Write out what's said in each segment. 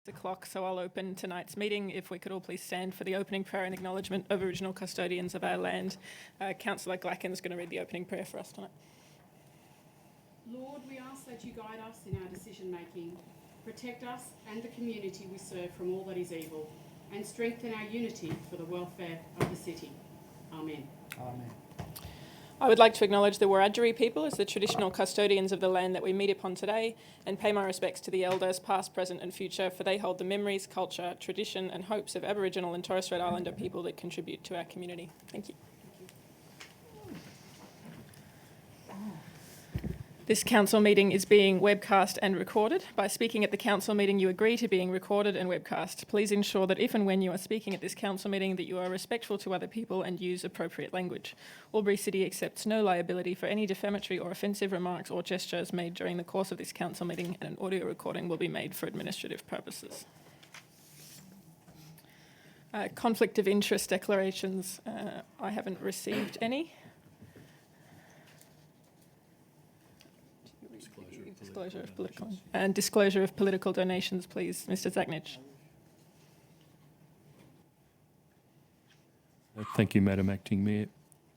o'clock, so I'll open tonight's meeting. If we could all please stand for the opening prayer and acknowledgement of Aboriginal custodians of our land. Councillor Glacken is going to read the opening prayer for us tonight. Lord, we ask that you guide us in our decision making, protect us and the community we serve from all that is evil, and strengthen our unity for the welfare of the city. Amen. Amen. I would like to acknowledge the Wiradjuri people as the traditional custodians of the land that we meet upon today, and pay my respects to the elders past, present and future, for they hold the memories, culture, tradition and hopes of Aboriginal and Torres Strait Islander people that contribute to our community. Thank you. This council meeting is being webcast and recorded. By speaking at the council meeting, you agree to being recorded and webcast. Please ensure that if and when you are speaking at this council meeting that you are respectful to other people and use appropriate language. AlburyCity accepts no liability for any defamatory or offensive remarks or gestures made during the course of this council meeting, and an audio recording will be made for administrative purposes. Conflict of interest declarations. I haven't received any. Disclosure of political and disclosure of political donations, please, Mr. Zagnich. Thank you, Madam Acting Mayor.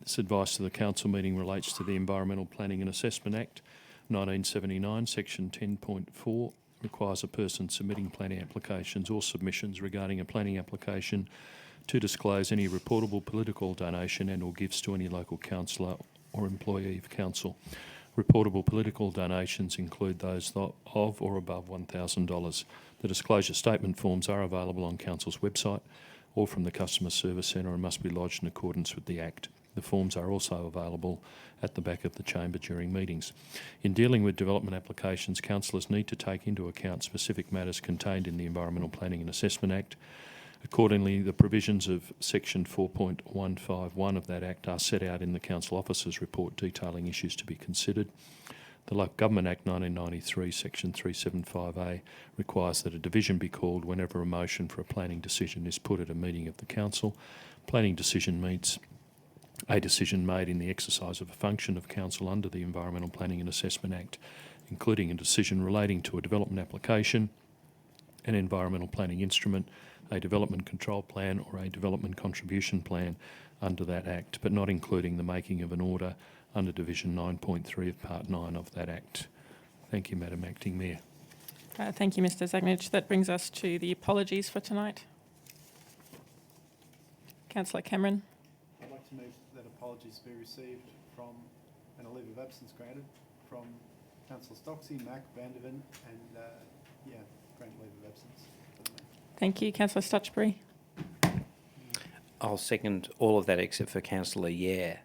This advice to the council meeting relates to the Environmental Planning and Assessment Act 1979, section 10.4, requires a person submitting planning applications or submissions regarding a planning application to disclose any reportable political donation and or gifts to any local councillor or employee of council. Reportable political donations include those of or above $1,000. The disclosure statement forms are available on Council's website or from the Customer Service Centre and must be lodged in accordance with the Act. The forms are also available at the back of the chamber during meetings. In dealing with development applications, councillors need to take into account specific matters contained in the Environmental Planning and Assessment Act. Accordingly, the provisions of section 4.151 of that Act are set out in the Council Officer's report detailing issues to be considered. The Local Government Act 1993, section 375A, requires that a division be called whenever a motion for a planning decision is put at a meeting of the Council. Planning decision means a decision made in the exercise of a function of Council under the Environmental Planning and Assessment Act, including a decision relating to a development application, an environmental planning instrument, a development control plan or a development contribution plan under that Act, but not including the making of an order under Division 9.3 of Part 9 of that Act. Thank you, Madam Acting Mayor. Thank you, Mr. Zagnich. That brings us to the apologies for tonight. Councillor Cameron. I'd like to move that apologies be received from and a leave of absence granted from Councillor Stocksy, Mack, Vanderven and grant leave of absence. Thank you. Councillor Stutchbury. I'll second all of that except for Councillor Yeah.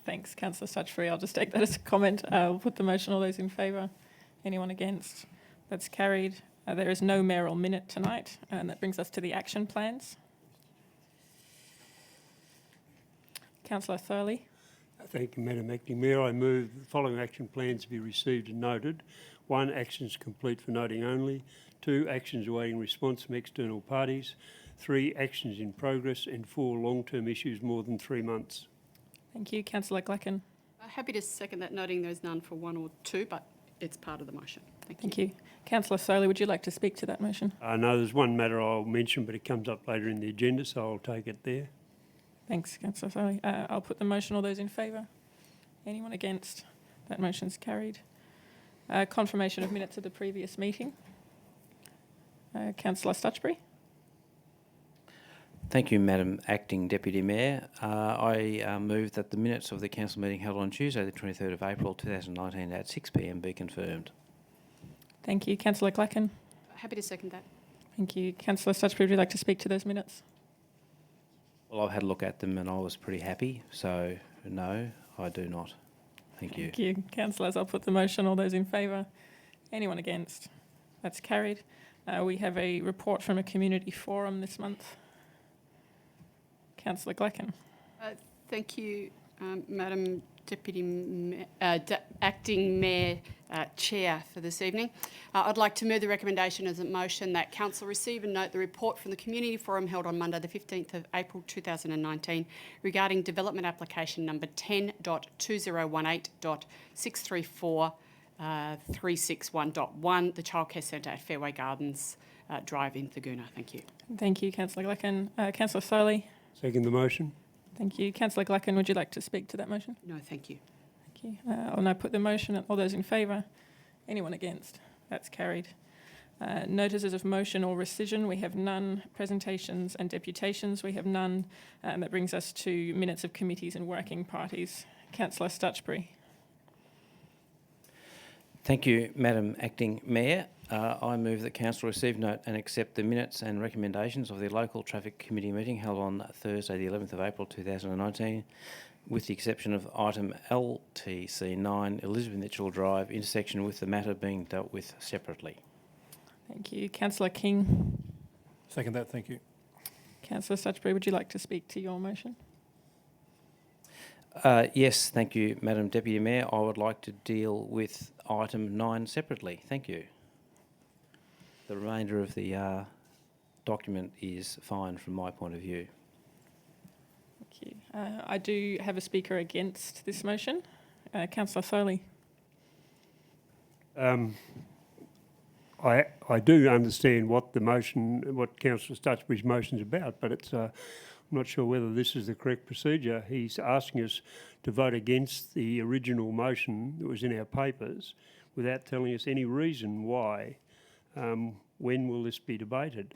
Thanks, Councillor Stutchbury. I'll just take that as a comment. I'll put the motion. All those in favour? Anyone against? That's carried. There is no mayoral minute tonight, and that brings us to the action plans. Councillor Thurley. Thank you, Madam Acting Mayor. I move the following action plans be received and noted. 1. Actions complete for noting only. 2. Actions awaiting response from external parties. 3. Actions in progress. And 4. Long-term issues more than 3 months. Thank you. Councillor Glacken. Happy to second that, noting there is none for 1 or 2, but it's part of the motion. Thank you. Councillor Soley, would you like to speak to that motion? No, there's one matter I'll mention, but it comes up later in the agenda, so I'll take it there. Thanks, Councillor Soley. I'll put the motion. All those in favour? Anyone against? That motion's carried. Confirmation of minutes of the previous meeting. Councillor Stutchbury. Thank you, Madam Acting Deputy Mayor. I move that the minutes of the council meeting held on Tuesday the 23rd of April 2019 at 6 p.m. be confirmed. Thank you. Councillor Glacken. Happy to second that. Thank you. Councillor Stutchbury, would you like to speak to those minutes? Well, I've had a look at them and I was pretty happy, so no, I do not. Thank you. Thank you. Councillors, I'll put the motion. All those in favour? Anyone against? That's carried. We have a report from a community forum this month. Councillor Glacken. Thank you, Madam Deputy Acting Mayor Chair for this evening. I'd like to move the recommendation as a motion that Council receive and note the report from the Community Forum held on Monday the 15th of April 2019 regarding development application number 10.2018.634 361.1, the Childcare Centre at Fairway Gardens Drive in Thaguna. Thank you. Thank you, Councillor Glacken. Councillor Solly. Second the motion. Thank you. Councillor Glacken, would you like to speak to that motion? No, thank you. Thank you. I'll now put the motion. All those in favour? Anyone against? That's carried. Notices of motion or rescission, we have none. Presentations and deputations, we have none. And that brings us to minutes of committees and working parties. Councillor Stutchbury. Thank you, Madam Acting Mayor. I move that Council receive, note and accept the minutes and recommendations of the Local Traffic Committee meeting held on Thursday the 11th of April 2019, with the exception of item LTC 9, Elizabeth Mitchell Drive, intersection with the matter being dealt with separately. Thank you. Councillor King. Second that, thank you. Councillor Stutchbury, would you like to speak to your motion? Yes, thank you, Madam Deputy Mayor. I would like to deal with item 9 separately. Thank you. The remainder of the document is fine from my point of view. Thank you. I do have a speaker against this motion. Councillor Foley. I do understand what the motion, what Councillor Stutchbury's motion is about, but it's I'm not sure whether this is the correct procedure. He's asking us to vote against the original motion that was in our papers without telling us any reason why. When will this be debated?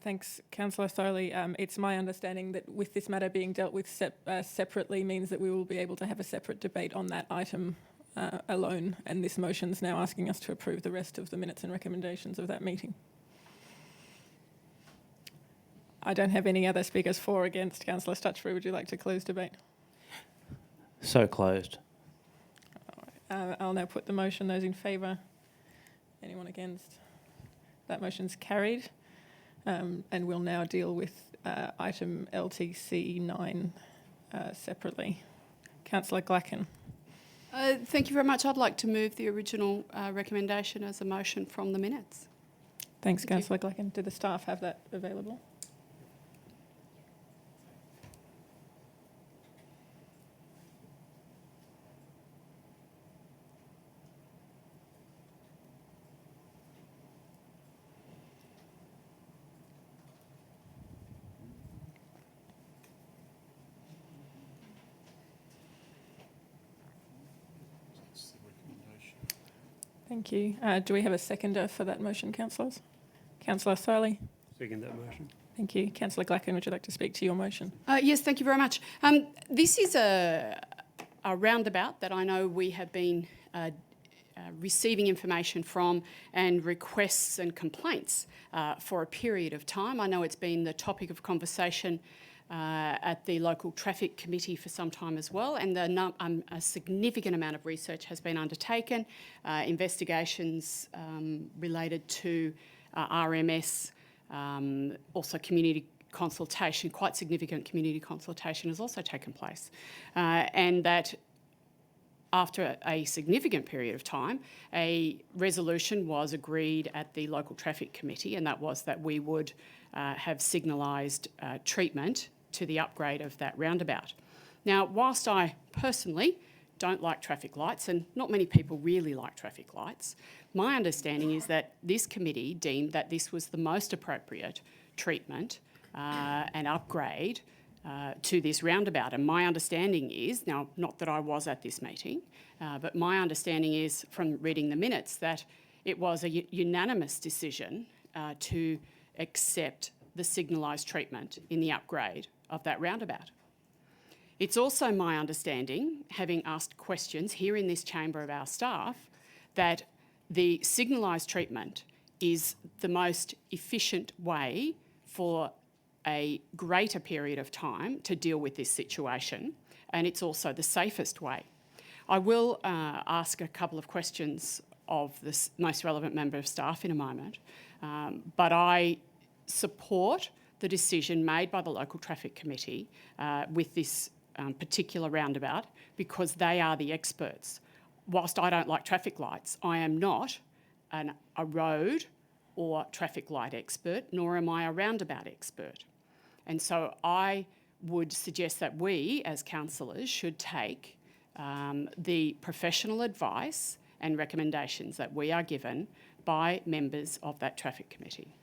Thanks, Councillor Thorley. It's my understanding that with this matter being dealt with separately means that we will be able to have a separate debate on that item alone, and this motion's now asking us to approve the rest of the minutes and recommendations of that meeting. I don't have any other speakers for or against. Councillor Stutchbury, would you like to close debate? So closed. I'll now put the motion. Those in favour? Anyone against? That motion's carried. And we'll now deal with item LTC 9 separately. Councillor Glacken. Thank you very much. I'd like to move the original recommendation as a motion from the minutes. Thanks, Councillor Glacken. Do the staff have that available? Thank you. Do we have a seconder for that motion, councillors? Councillor Thorley. Second that motion. Thank you. Councillor Glacken, would you like to speak to your motion? Yes, thank you very much. This is a roundabout that I know we have been receiving information from and requests and complaints for a period of time. I know it's been the topic of conversation at the local traffic committee for some time as well, and a significant amount of research has been undertaken, investigations related to RMS, also community consultation, quite significant community consultation has also taken place, and that after a significant period of time, a resolution was agreed at the local traffic committee, and that was that we would have signalised treatment to the upgrade of that roundabout. Now, whilst I personally don't like traffic lights, and not many people really like traffic lights, my understanding is that this committee deemed that this was the most appropriate treatment and upgrade to this roundabout. And my understanding is, now not that I was at this meeting, but my understanding is from reading the minutes that it was a unanimous decision to accept the signalised treatment in the upgrade of that roundabout. It's also my understanding, having asked questions here in this chamber of our staff, that the signalised treatment is the most efficient way for a greater period of time to deal with this situation, and it's also the safest way. I will ask a couple of questions of the most relevant member of staff in a moment, but I support the decision made by the local traffic committee with this particular roundabout because they are the experts. Whilst I don't like traffic lights, I am not a road or traffic light expert, nor am I a roundabout expert. And so I would suggest that we, as councillors, should take the professional advice and recommendations that we are given by members of that traffic committee.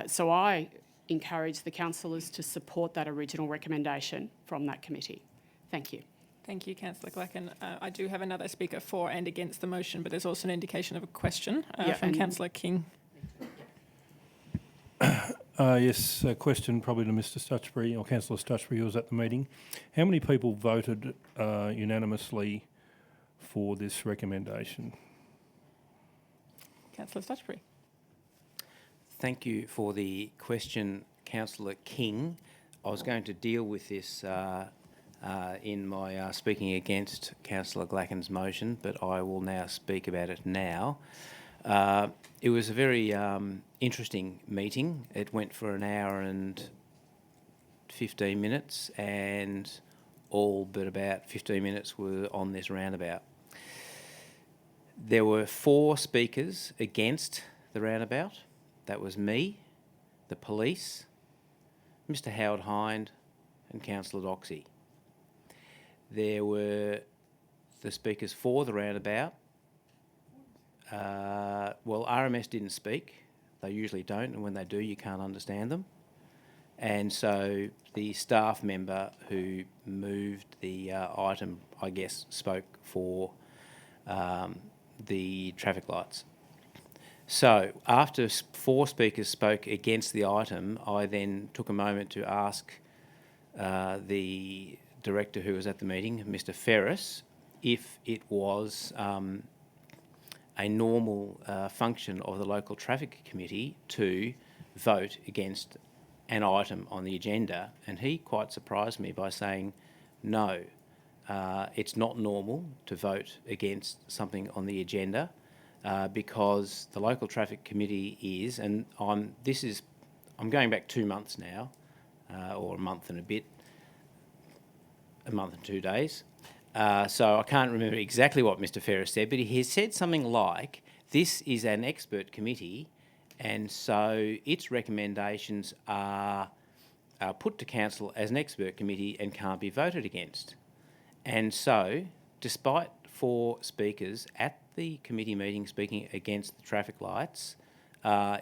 So I encourage the councillors to support that original recommendation from that committee. Thank you. Thank you, Councillor Glacken. I do have another speaker for and against the motion, but there's also an indication of a question from and- Councillor King. Yes, a question probably to Mr Stutchbury, or Councillor Stutchbury, who was at the meeting. How many people voted unanimously for this recommendation? Councillor Stutchbury. Thank you for the question, Councillor King. I was going to deal with this in my speaking against Councillor Glacken's motion, but I will now speak about it now. It was a very interesting meeting. It went for an hour and 15 minutes, and all but about 15 minutes were on this roundabout. There were 4 speakers against the roundabout. That was me, the police, Mr Howard Hind and Councillor Doxey. There were the speakers for the roundabout. Well, RMS didn't speak. They usually don't, and when they do, you can't understand them. And so the staff member who moved the item, I guess, spoke for the traffic lights. So after 4 speakers spoke against the item, I then took a moment to ask the director who was at the meeting, Mr Ferris, if it was a normal function of the local traffic committee to vote against an item on the agenda, and he quite surprised me by saying, no, it's not normal to vote against something on the agenda because the local traffic committee is, and I'm going back 2 months now, or a month and a bit, a month and 2 days. So I can't remember exactly what Mr Ferris said, but he said something like, this is an expert committee, and so its recommendations are put to council as an expert committee and can't be voted against. And so, despite 4 speakers at the committee meeting speaking against the traffic lights,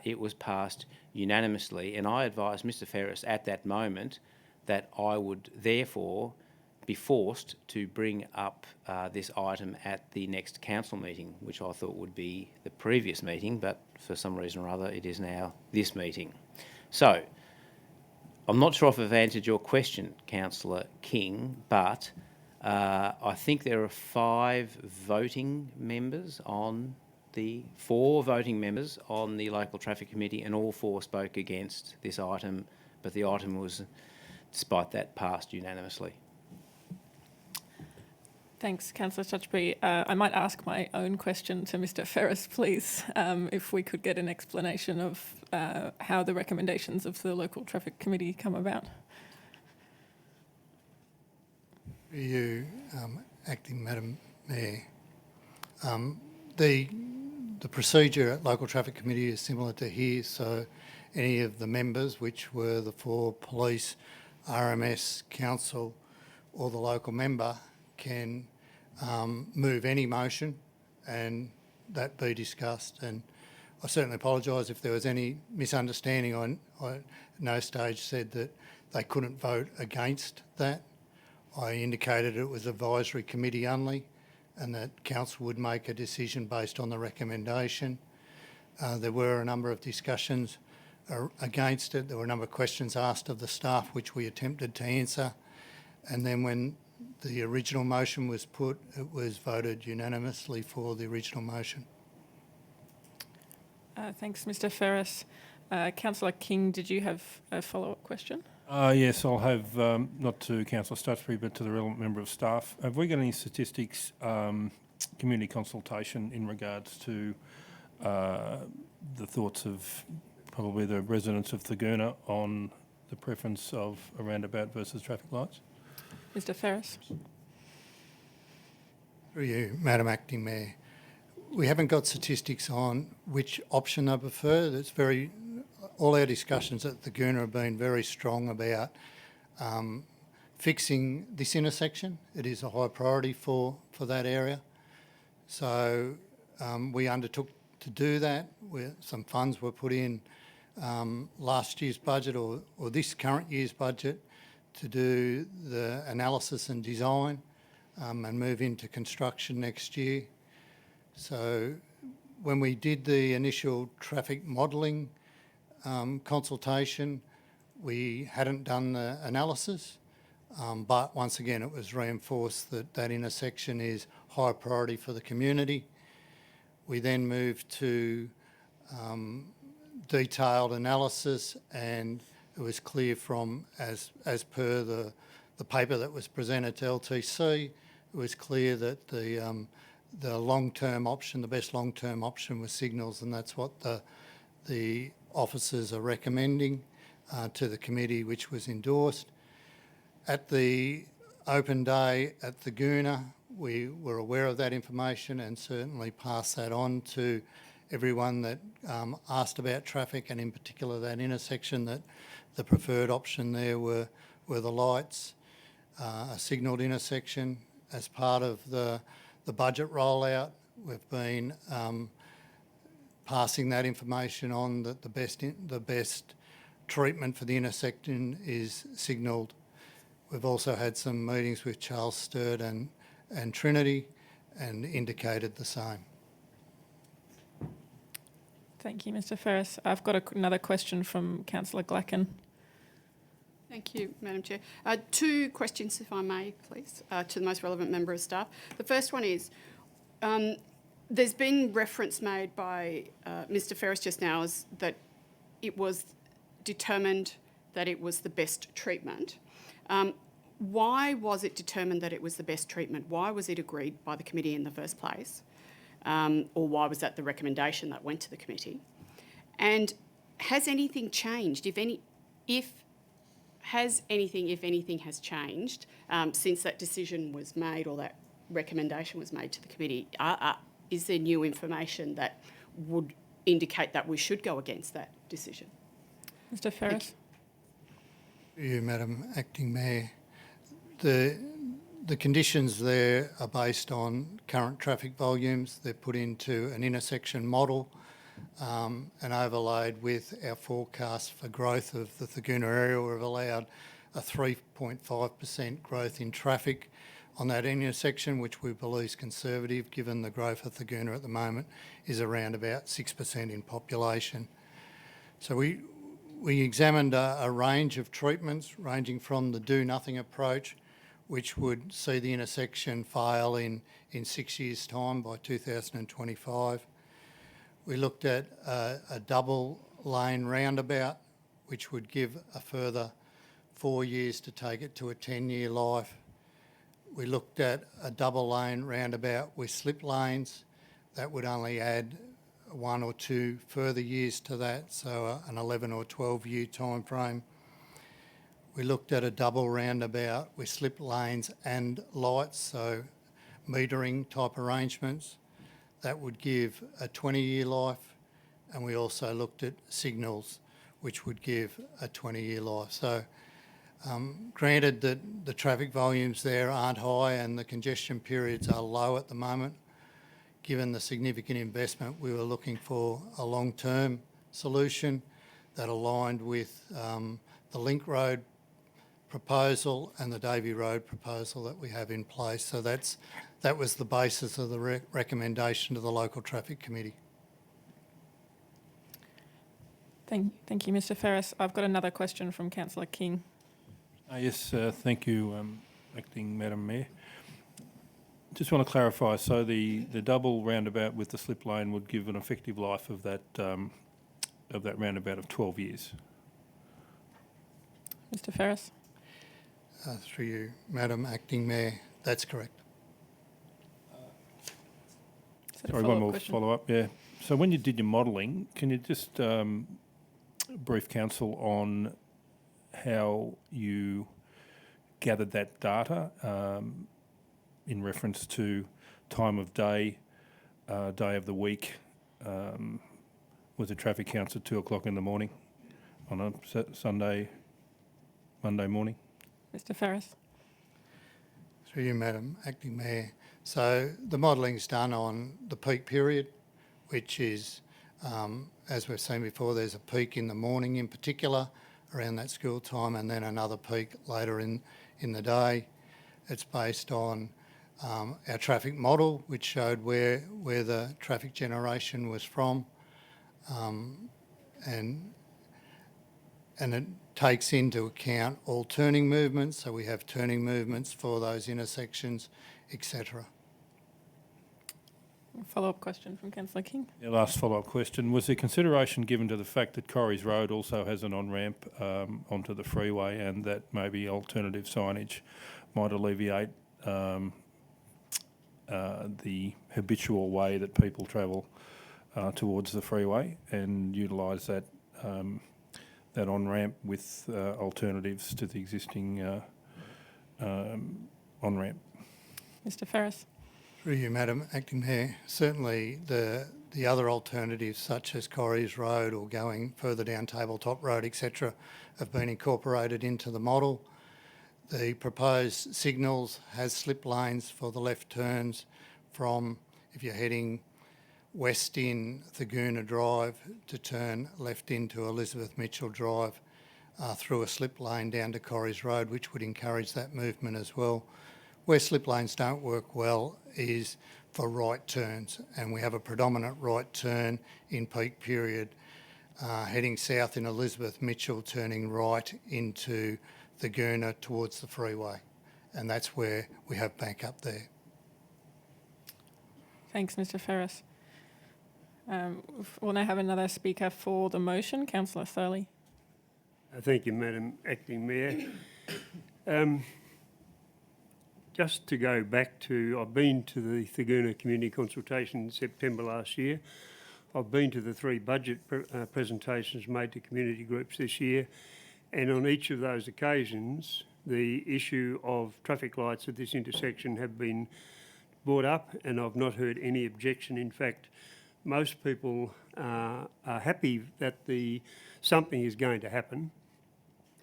it was passed unanimously, and I advised Mr Ferris at that moment that I would therefore be forced to bring up this item at the next council meeting, which I thought would be the previous meeting, but for some reason or other it is now this meeting. So, I'm not sure if I've answered your question, Councillor King, but I think there are 5 voting members on the 4 voting members on the local traffic committee, and all 4 spoke against this item, but the item was, despite that, passed unanimously. Thanks, Councillor Stutchbury. I might ask my own question to Mr Ferris, please, if we could get an explanation of how the recommendations of the local traffic committee come about. Through you, Acting Madam Mayor. The procedure at local traffic committee is similar to here, so any of the members, which were the 4 police, RMS, council, or the local member, can move any motion and that be discussed. And I certainly apologise if there was any misunderstanding. I at no stage said that they couldn't vote against that. I indicated it was advisory committee only and that council would make a decision based on the recommendation. There were a number of discussions against it. There were a number of questions asked of the staff which we attempted to answer. And then when the original motion was put, it was voted unanimously for the original motion. Thanks, Mr Ferris. Councillor King, did you have a follow-up question? Yes, I'll have, not to Councillor Stutchbury, but to the relevant member of staff. Have we got any statistics, community consultation in regards to the thoughts of probably the residents of Thurgoona on the preference of a roundabout versus traffic lights? Mr Ferris. Through you, Madam Acting Mayor. We haven't got statistics on which option they prefer. all our discussions at the Goona have been very strong about fixing this intersection. It is a high priority for that area. So we undertook to do that. Some funds were put in last year's budget or this current year's budget to do the analysis and design and move into construction next year. So when we did the initial traffic modelling consultation, we hadn't done the analysis, but once again it was reinforced that that intersection is high priority for the community. We then moved to detailed analysis, and it was clear from, as per the paper that was presented to LTC, it was clear that the long-term option, the best long-term option was signals, and that's what the officers are recommending to the committee, which was endorsed. At the open day at the Goona, we were aware of that information and certainly passed that on to everyone that asked about traffic, and in particular that intersection, that the preferred option there were the lights, a signalled intersection. As part of the budget rollout, we've been passing that information on, that the best treatment for the intersection is signalled. We've also had some meetings with Charles Sturt and Trinity and indicated the same. Thank you, Mr Ferris. I've got another question from Councillor Glacken. Thank you, Madam Chair. Two questions, if I may, please, to the most relevant member of staff. The first one is, there's been reference made by Mr Ferris just now as that it was determined that it was the best treatment. Why was it determined that it was the best treatment? Why was it agreed by the committee in the first place? Or why was that the recommendation that went to the committee? And has anything changed, if anything has changed since that decision was made or that recommendation was made to the committee? Is there new information that would indicate that we should go against that decision? Mr Ferris. You, Madam Acting Mayor. The conditions there are based on current traffic volumes. They're put into an intersection model and overlaid with our forecast for growth of the Thagoona area. We've allowed a 3.5% growth in traffic on that intersection, which we believe is conservative given the growth of Thagoona at the moment is around about 6% in population. So we examined a range of treatments ranging from the do-nothing approach, which would see the intersection fail in 6 years' time by 2025. We looked at a double lane roundabout, which would give a further 4 years to take it to a 10-year life. We looked at a double lane roundabout with slip lanes. That would only add 1 or 2 further years to that, so an 11 or 12-year time frame. We looked at a double roundabout with slip lanes and lights, so metering type arrangements. That would give a 20-year life. And we also looked at signals, which would give a 20-year life. So granted that the traffic volumes there aren't high and the congestion periods are low at the moment, given the significant investment, we were looking for a long-term solution that aligned with the Link Road proposal and the Davey Road proposal that we have in place. So that was the basis of the recommendation to the Local Traffic Committee. Thank you, Mr Ferris. I've got another question from Councillor King. Yes, thank you, Acting Madam Mayor. Just want to clarify, so the double roundabout with the slip lane would give an effective life of that roundabout of 12 years. Mr Ferris. Through you, Madam Acting Mayor, that's correct. Sorry, one more follow-up, yeah. So when you did your modelling, can you just brief council on how you gathered that data in reference to time of day, day of the week, was the traffic counts at 2 o'clock in the morning? on a Monday morning. Mr Ferris. Through you, Madam Acting Mayor. So the modelling is done on the peak period, which is, as we've seen before, there's a peak in the morning in particular around that school time, and then another peak later in the day. It's based on our traffic model, which showed where the traffic generation was from, and it takes into account all turning movements, so we have turning movements for those intersections, etc. Follow-up question from Councillor King. Yeah, last follow-up question. Was there consideration given to the fact that Corries Road also has an on-ramp onto the freeway, and that maybe alternative signage might alleviate the habitual way that people travel towards the freeway, and utilise that that on-ramp with alternatives to the existing on-ramp? Mr Ferris. Through you, Madam Acting Mayor. Certainly the other alternatives such as Corries Road or going further down Tabletop Road, etc., have been incorporated into the model. The proposed signals has slip lanes for the left turns from, if you're heading west in Thaguna Drive, to turn left into Elizabeth Mitchell Drive through a slip lane down to Corries Road, which would encourage that movement as well. Where slip lanes don't work well is for right turns, and we have a predominant right turn in peak period heading south in Elizabeth Mitchell, turning right into Thaguna towards the freeway, and that's where we have backup there. Thanks, Mr Ferris. We'll now have another speaker for the motion, Councillor Thurley. Thank you, Madam Acting Mayor. Just to go back to, I've been to the Thaguna Community Consultation in September last year. I've been to the 3 budget presentations made to community groups this year, and on each of those occasions, the issue of traffic lights at this intersection have been brought up, and I've not heard any objection. In fact, most people are happy that something is going to happen,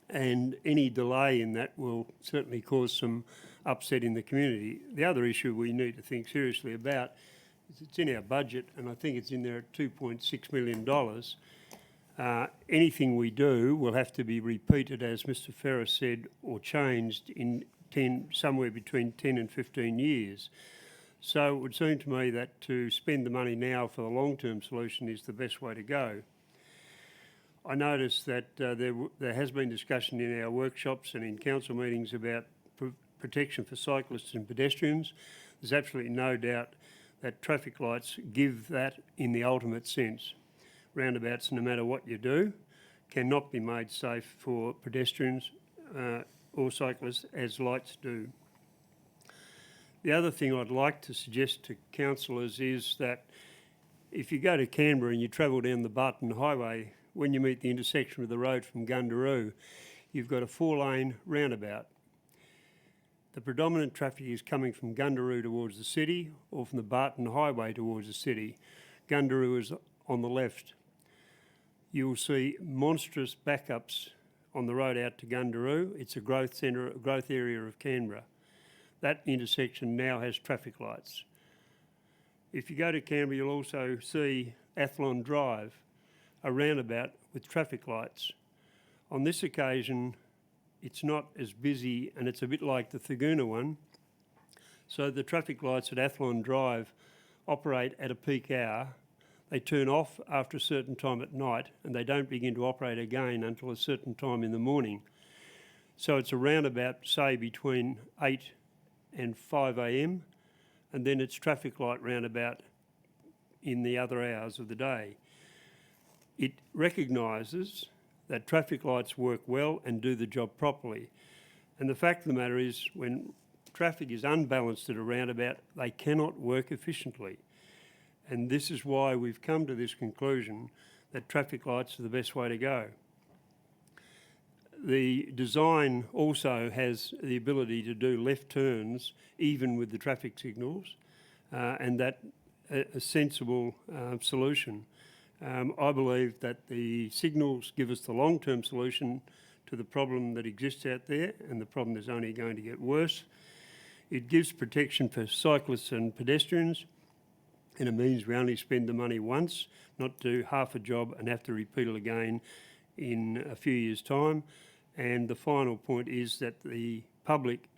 and any delay in that will certainly cause some upset in the community. The other issue we need to think seriously about is it's in our budget, and I think it's in there at $2.6 million. Anything we do will have to be repeated, as Mr Ferris said, or changed in somewhere between 10 and 15 years. So it would seem to me that to spend the money now for the long-term solution is the best way to go. I noticed that there has been discussion in our workshops and in council meetings about protection for cyclists and pedestrians. There's absolutely no doubt that traffic lights give that in the ultimate sense. Roundabouts, no matter what you do, cannot be made safe for pedestrians or cyclists as lights do. The other thing I'd like to suggest to councillors is that if you go to Canberra and you travel down the Barton Highway, when you meet the intersection of the road from Gundaroo, you've got a 4-lane roundabout. The predominant traffic is coming from Gundaroo towards the city or from the Barton Highway towards the city. Gundaroo is on the left. You will see monstrous backups on the road out to Gundaroo. It's a growth area of Canberra. That intersection now has traffic lights. If you go to Canberra, you'll also see Athlon Drive, a roundabout with traffic lights. On this occasion, it's not as busy, and it's a bit like the Thaguna one. So the traffic lights at Athlon Drive operate at a peak hour. They turn off after a certain time at night, and they don't begin to operate again until a certain time in the morning. So it's a roundabout, say, between 8 and 5 a.m, and then it's traffic light roundabout in the other hours of the day. It recognises that traffic lights work well and do the job properly. And the fact of the matter is, when traffic is unbalanced at a roundabout, they cannot work efficiently. And this is why we've come to this conclusion that traffic lights are the best way to go. The design also has the ability to do left turns even with the traffic signals, and that's a sensible solution. I believe that the signals give us the long-term solution to the problem that exists out there, and the problem is only going to get worse. It gives protection for cyclists and pedestrians, and it means we only spend the money once, not do half a job and have to repeat it again in a few years' time. And the final point is that the public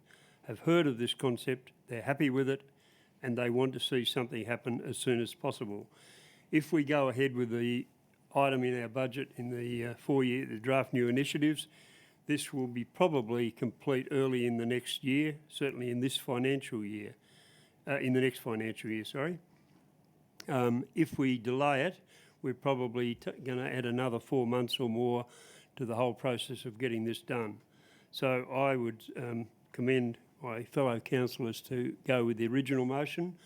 have heard of this concept, they're happy with it, and they want to see something happen as soon as possible. If we go ahead with the item in our budget in the the draft new initiatives, this will be probably complete early in the next year, certainly in this financial year, in the next financial year, sorry. If we delay it, we're probably going to add another 4 months or more to the whole process of getting this done. So I would commend my fellow councillors to go with the original motion,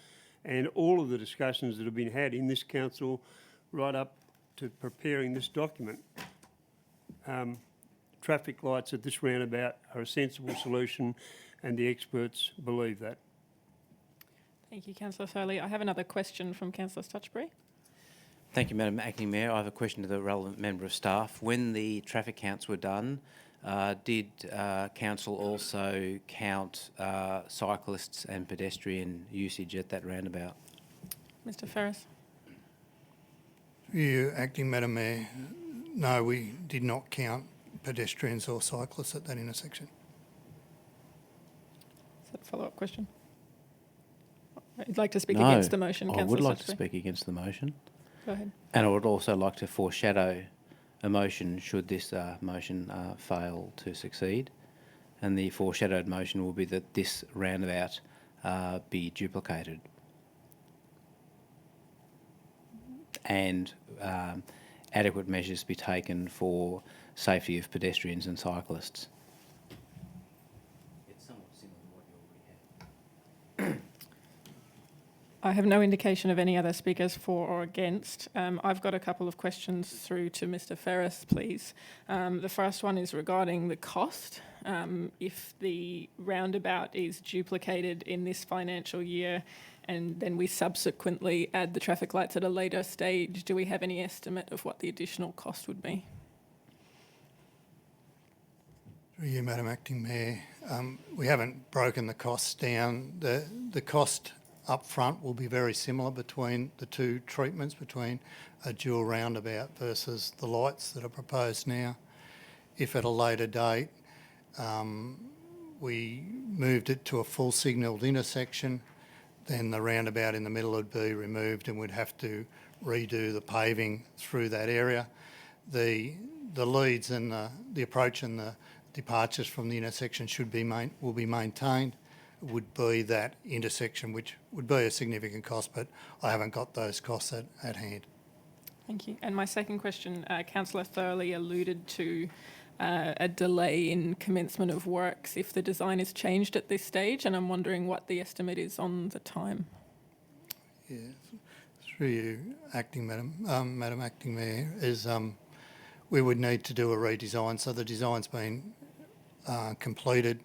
and all of the discussions that have been had in this council right up to preparing this document. Traffic lights at this roundabout are a sensible solution, and the experts believe that. Thank you, Councillor Foley. I have another question from Councillor Stutchbury. Thank you, Madam Acting Mayor. I have a question to the relevant member of staff. When the traffic counts were done, did council also count cyclists and pedestrian usage at that roundabout? Mr Ferris. You, Acting Madam Mayor, no, we did not count pedestrians or cyclists at that intersection. Is that a follow-up question? I'd like to speak No, against the motion, I Councillor would like to Stutchbury. speak against the motion. Go ahead. And I would also like to foreshadow a motion should this motion fail to succeed. And the foreshadowed motion will be that this roundabout be duplicated. And adequate measures be taken for safety of pedestrians and cyclists. It's somewhat similar to what you already had. I have no indication of any other speakers for or against. I've got a couple of questions through to Mr Ferris, please. The first one is regarding the cost. If the roundabout is duplicated in this financial year and then we subsequently add the traffic lights at a later stage, do we have any estimate of what the additional cost would be? Through you, Madam Acting Mayor, we haven't broken the costs down. The cost up front will be very similar between the two treatments, between a dual roundabout versus the lights that are proposed now. If at a later date we moved it to a full signalled intersection, then the roundabout in the middle would be removed and we'd have to redo the paving through that area. The leads and the approach and the departures from the intersection will be maintained. Would be that intersection, which would be a significant cost, but I haven't got those costs at hand. Thank you. And my second question, Councillor Thurley alluded to a delay in commencement of works if the design is changed at this stage, and I'm wondering what the estimate is on the time. Yeah, through you, Madam Acting Mayor, is we would need to do a redesign. So the design's been completed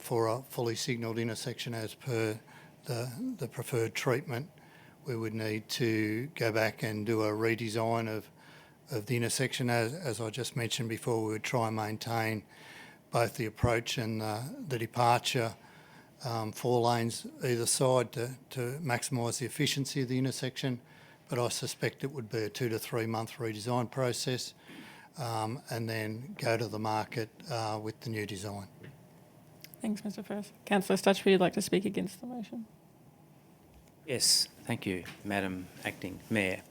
for a fully signalled intersection as per the preferred treatment. We would need to go back and do a redesign of the intersection. As I just mentioned before, we would try and maintain both the approach and the departure 4 lanes either side to maximise the efficiency of the intersection. But I suspect it would be a 2 to 3 month redesign process and then go to the market with the new design. Thanks, Mr Ferris. Councillor Stutchbury, you'd like to speak against the motion? Yes, thank you, Madam Acting Mayor.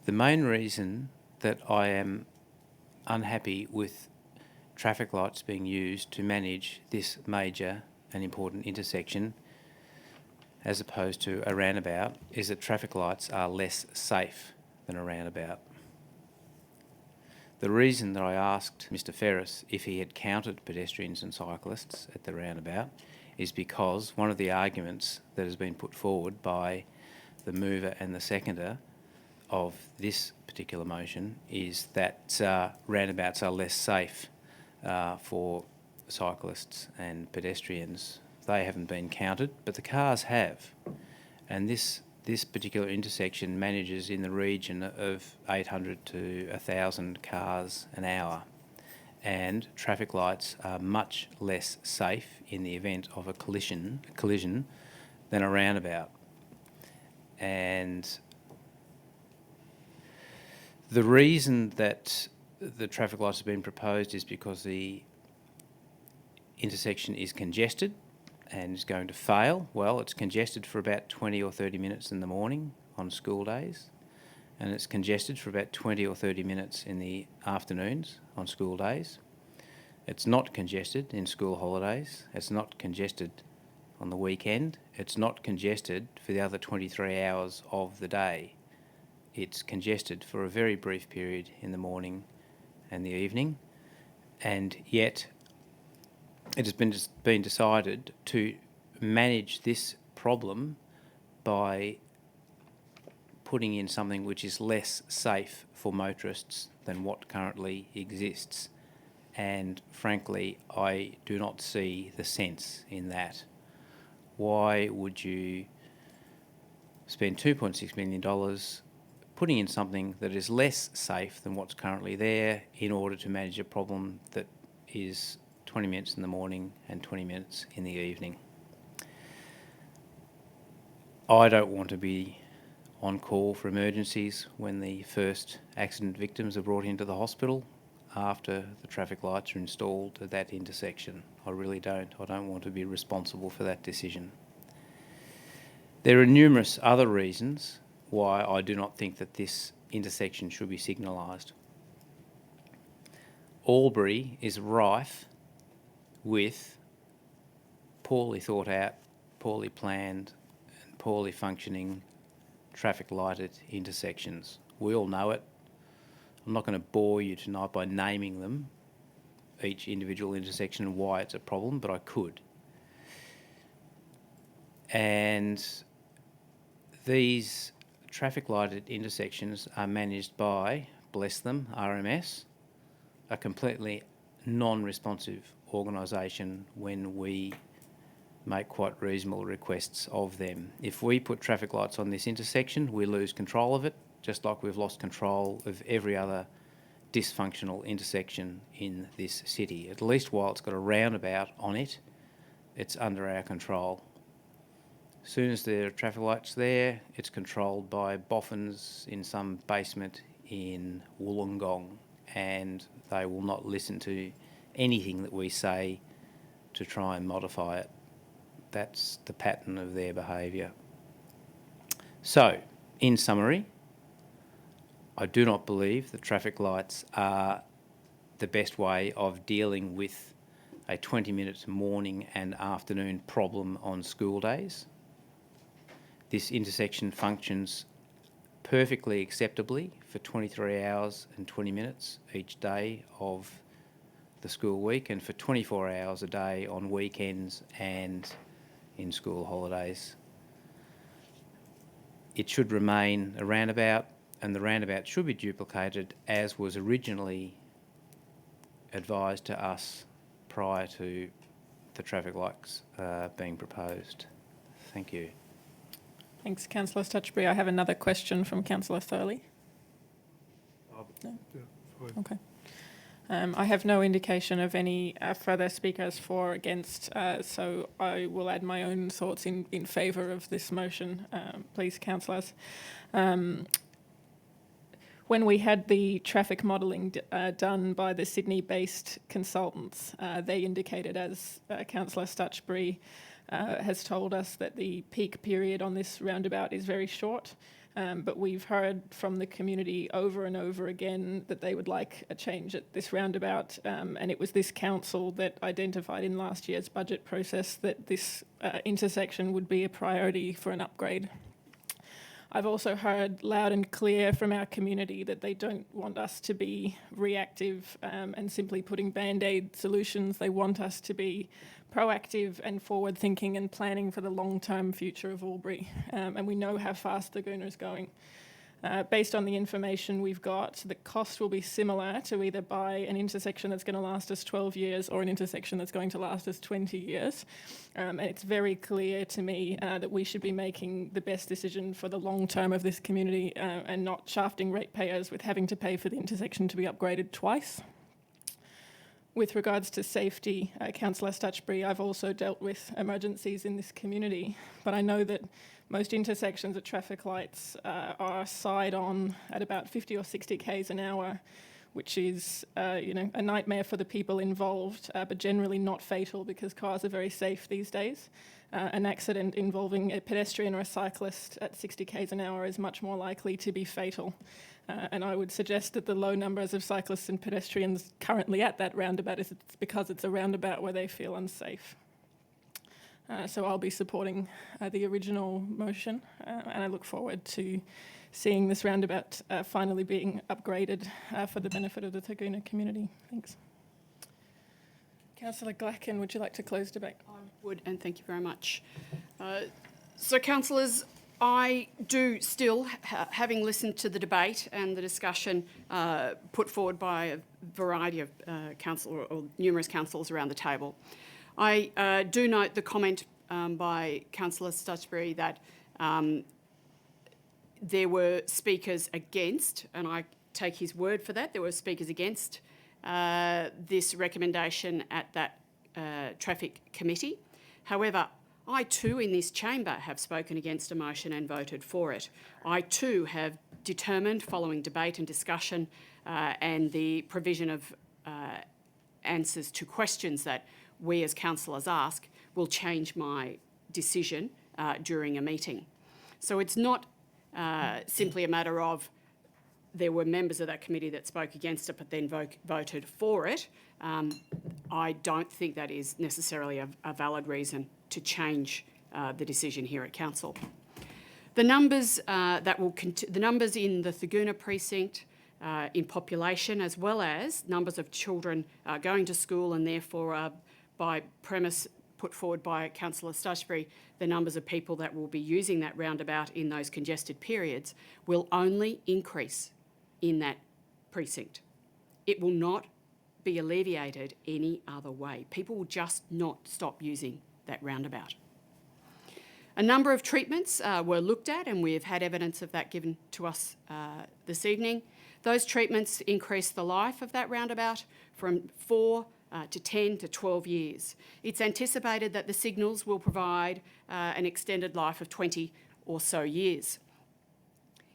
The main reason that I am unhappy with traffic lights being used to manage this major and important intersection as opposed to a roundabout is that traffic lights are less safe than a roundabout. The reason that I asked Mr Ferris if he had counted pedestrians and cyclists at the roundabout is because one of the arguments that has been put forward by the mover and the seconder of this particular motion is that roundabouts are less safe for cyclists and pedestrians. They haven't been counted, but the cars have. And this this particular intersection manages in the region of 800 to 1,000 cars an hour, and traffic lights are much less safe in the event of a collision than a roundabout. And the reason that the traffic lights have been proposed is because the intersection is congested and is going to fail. Well, it's congested for about 20 or 30 minutes in the morning on school days, and it's congested for about 20 or 30 minutes in the afternoons on school days. It's not congested in school holidays. It's not congested on the weekend. It's not congested for the other 23 hours of the day. It's congested for a very brief period in the morning and the evening, and yet it has been decided to manage this problem by putting in something which is less safe for motorists than what currently exists. And frankly, I do not see the sense in that. Why would you spend $2.6 million putting in something that is less safe than what's currently there in order to manage a problem that is 20 minutes in the morning and 20 minutes in the evening? I don't want to be on call for emergencies when the first accident victims are brought into the hospital after the traffic lights are installed at that intersection. I really don't. I don't want to be responsible for that decision. There are numerous other reasons why I do not think that this intersection should be signalised. Albury is rife with poorly thought out, poorly planned and poorly functioning traffic lighted intersections. We all know it. I'm not going to bore you tonight by naming them, each individual intersection and why it's a problem, but I could. And these traffic lighted intersections are managed by, bless them, RMS, a completely non-responsive organisation when we make quite reasonable requests of them. If we put traffic lights on this intersection, we lose control of it, just like we've lost control of every other dysfunctional intersection in this city. At least while it's got a roundabout on it, it's under our control. As soon as there are traffic lights there, it's controlled by boffins in some basement in Wollongong, and they will not listen to anything that we say to try and modify it. That's the pattern of their behaviour. So, in summary, I do not believe that traffic lights are the best way of dealing with a 20-minute morning and afternoon problem on school days. This intersection functions perfectly acceptably for 23 hours and 20 minutes each day of the school week, and for 24 hours a day on weekends and in school holidays. It should remain a roundabout, and the roundabout should be duplicated as was originally advised to us prior to the traffic lights being proposed. Thank you. Thanks, Councillor Stutchbury. I have another question from Councillor Thurley. No? Okay. I have no indication of any further speakers for or against, so I will add my own thoughts in favour of this motion, please, councillors. When we had the traffic modelling done by the Sydney-based consultants, they indicated, as Councillor Stutchbury has told us, that the peak period on this roundabout is very short. But we've heard from the community over and over again that they would like a change at this roundabout, and it was this council that identified in last year's budget process that this intersection would be a priority for an upgrade. I've also heard loud and clear from our community that they don't want us to be reactive and simply putting band-aid solutions. They want us to be proactive and forward-thinking and planning for the long-term future of Albury. And we know how fast the Gooner is going. Based on the information we've got, the cost will be similar to either buy an intersection that's going to last us 12 years or an intersection that's going to last us 20 years. And it's very clear to me that we should be making the best decision for the long term of this community and not shafting ratepayers with having to pay for the intersection to be upgraded twice. With regards to safety, Councillor Stutchbury, I've also dealt with emergencies in this community, but I know that most intersections at traffic lights are side on at about 50 or 60 k's an hour, which is a nightmare for the people involved, but generally not fatal because cars are very safe these days. An accident involving a pedestrian or a cyclist at 60 k's an hour is much more likely to be fatal. And I would suggest that the low numbers of cyclists and pedestrians currently at that roundabout is because it's a roundabout where they feel unsafe. So I'll be supporting the original motion, and I look forward to seeing this roundabout finally being upgraded for the benefit of the Taguna community. Thanks. Councillor Glacken, would you like to close debate? I would, and thank you very much. So, councillors, I do still, having listened to the debate and the discussion put forward by a variety of numerous councillors around the table, I do note the comment by Councillor Stutchbury that there were speakers against, and I take his word for that, there were speakers against this recommendation at that traffic committee. However, I too in this chamber have spoken against a motion and voted for it. I too have determined, following debate and discussion and the provision of answers to questions that we as councillors ask, will change my decision during a meeting. So it's not simply a matter of there were members of that committee that spoke against it but then voted for it. I don't think that is necessarily a valid reason to change the decision here at council. The numbers the numbers in the Taguna precinct in population, as well as numbers of children going to school and therefore by premise put forward by Councillor Stutchbury, the numbers of people that will be using that roundabout in those congested periods will only increase in that precinct. It will not be alleviated any other way. People will just not stop using that roundabout. A number of treatments were looked at, and we have had evidence of that given to us this evening. Those treatments increase the life of that roundabout from 4 to 10 to 12 years. It's anticipated that the signals will provide an extended life of 20 or so years.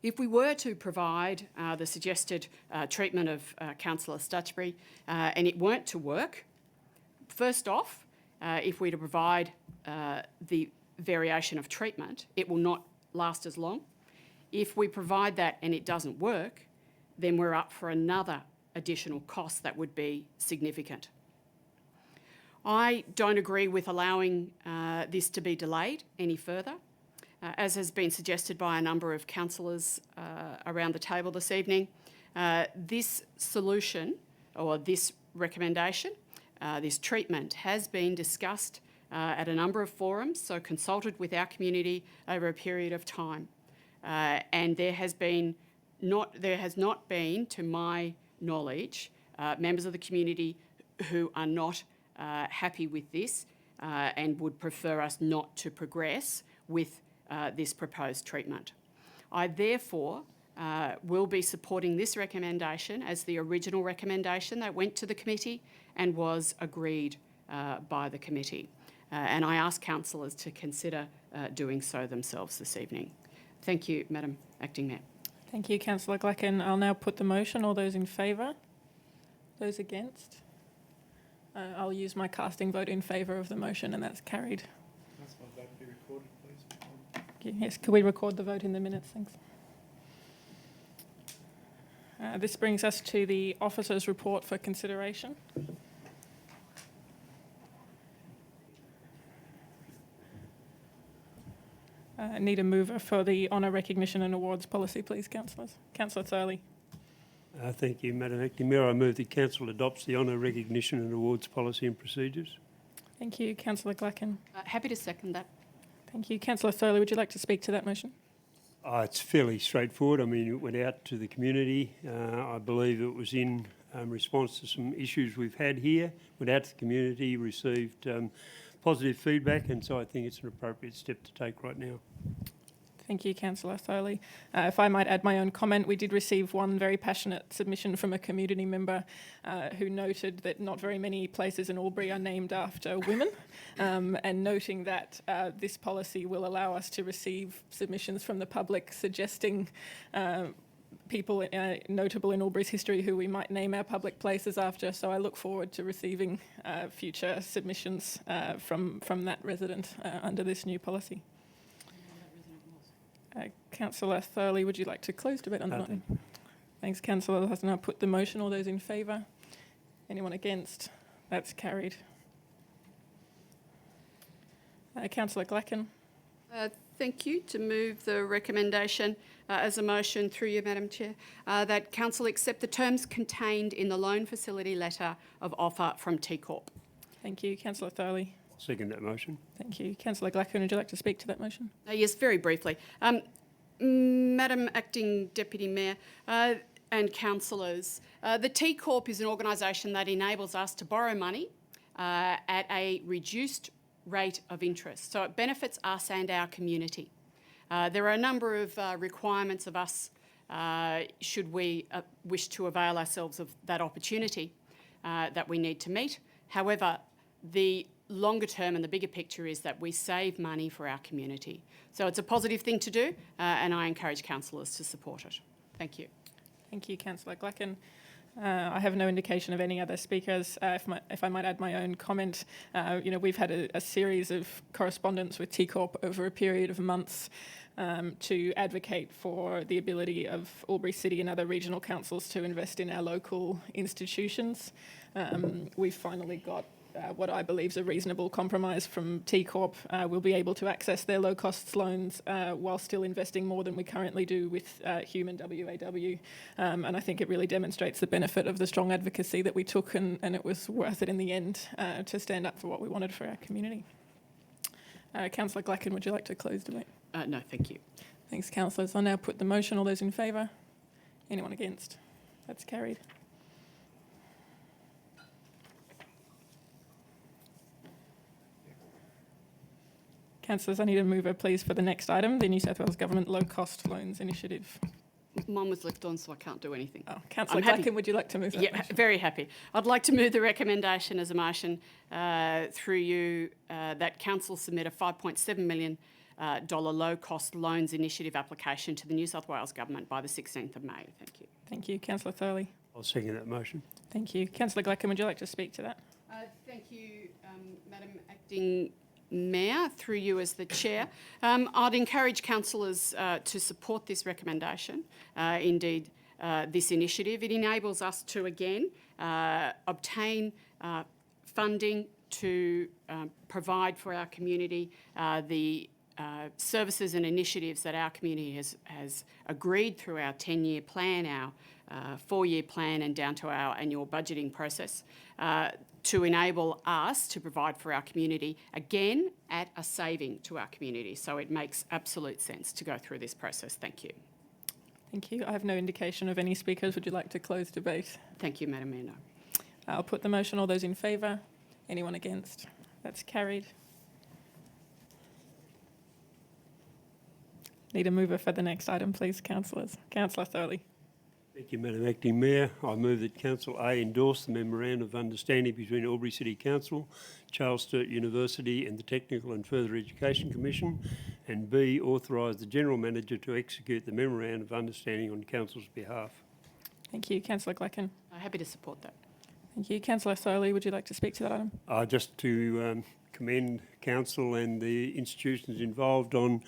If we were to provide the suggested treatment of Councillor Stutchbury and it weren't to work, first off, if we were to provide the variation of treatment, it will not last as long. If we provide that and it doesn't work, then we're up for another additional cost that would be significant. I don't agree with allowing this to be delayed any further. As has been suggested by a number of councillors around the table this evening, this solution or this recommendation, this treatment has been discussed at a number of forums, so consulted with our community over a period of time. And there has not been, to my knowledge, members of the community who are not happy with this and would prefer us not to progress with this proposed treatment. I therefore will be supporting this recommendation as the original recommendation that went to the committee and was agreed by the committee. And I ask councillors to consider doing so themselves this evening. Thank you, Madam Acting Mayor. Thank you, Councillor Glacken. I'll now put the motion. All those in favour? Those against? I'll use my casting vote in favour of the motion, and that's carried. That's my vote be recorded, please. Yes, could we record the vote in the minutes? Thanks. This brings us to the officer's report for consideration. Need a mover for the honour, recognition and awards policy, please, councillors. Councillor Thurley. Thank you, Madam Acting Mayor. I move the Council adopts the honour, recognition and awards policy and procedures. Thank you. Councillor Glacken. Happy to second that. Thank you. Councillor Thurley, would you like to speak to that motion? It's fairly straightforward. I mean, it went out to the community. I believe it was in response to some issues we've had here. Went out to the community, received positive feedback, and so I think it's an appropriate step to take right now. Thank you, Councillor Thorley. If I might add my own comment, we did receive one very passionate submission from a community member who noted that not very many places in Albury are named after women, and noting that this policy will allow us to receive submissions from the public suggesting people notable in Albury's history who we might name our public places after. So I look forward to receiving future submissions from that resident under this new policy. Councillor Thurley, would you like to close debate on the motion? Thanks, Councillor. I'll now put the motion. All those in favour? Anyone against? That's carried. Councillor Glacken. Thank you. To move the recommendation as a motion through you, Madam Chair, that Council accept the terms contained in the loan facility letter of offer from T Corp. Thank you. Councillor Thurley. Second that motion. Thank you. Councillor Glacken, would you like to speak to that motion? Yes, very briefly. Madam Acting Deputy Mayor and councillors, the T Corp is an organisation that enables us to borrow money at a reduced rate of interest. So it benefits us and our community. There are a number of requirements of us should we wish to avail ourselves of that opportunity that we need to meet. However, the longer term and the bigger picture is that we save money for our community. So it's a positive thing to do, and I encourage councillors to support it. Thank you. Thank you, Councillor Glacken. I have no indication of any other speakers. If I might add my own comment, we've had a series of correspondence with T Corp over a period of months to advocate for the ability of AlburyCity and other regional councils to invest in our local institutions. We've finally got what I believe is a reasonable compromise from T Corp. We'll be able to access their low-cost loans while still investing more than we currently do with Hume and WAW. And I think it really demonstrates the benefit of the strong advocacy that we took, and it was worth it in the end to stand up for what we wanted for our community. Councillor Glacken, would you like to close debate? No, thank you. Thanks, councillors. I'll now put the motion. All those in favour? Anyone against? That's carried. Councillors, I need a mover, please, for the next item, the New South Wales Government Low Cost Loans Initiative. Mine was left on, so I can't do anything. Oh, Councillor happy. Glacken, would you like to move that Yeah, motion? very happy. I'd like to move the recommendation as a motion through you that Council submit a $5.7 million low-cost loans initiative application to the New South Wales Government by the 16th of May. Thank you. Thank you. Councillor Thurley. I'll second that motion. Thank you. Councillor Glacken, would you like to speak to that? Thank you, Madam Acting Mayor, through you as the Chair. I'd encourage councillors to support this recommendation, indeed this initiative. It enables us to, again, obtain funding to provide for our community the services and initiatives that our community has agreed through our 10-year plan, our 4-year plan, and down to our annual budgeting process, to enable us to provide for our community, again, at a saving to our community. So it makes absolute sense to go through this process. Thank you. Thank you. I have no indication of any speakers. Would you like to close debate? Thank you, Madam Mayor. No. I'll put the motion. All those in favour? Anyone against? That's carried. Need a mover for the next item, please, councillors. Councillor Thurley. Thank you, Madam Acting Mayor. I move that Council A endorse the Memorandum of Understanding between Albury City Council, Charles Sturt University and the Technical and Further Education Commission, and B, authorise the General Manager to execute the Memorandum of Understanding on Council's behalf. Thank you. Councillor Glacken. Happy to support that. Thank you. Councillor Thurley, would you like to speak to that item? Just to commend Council and the institutions involved on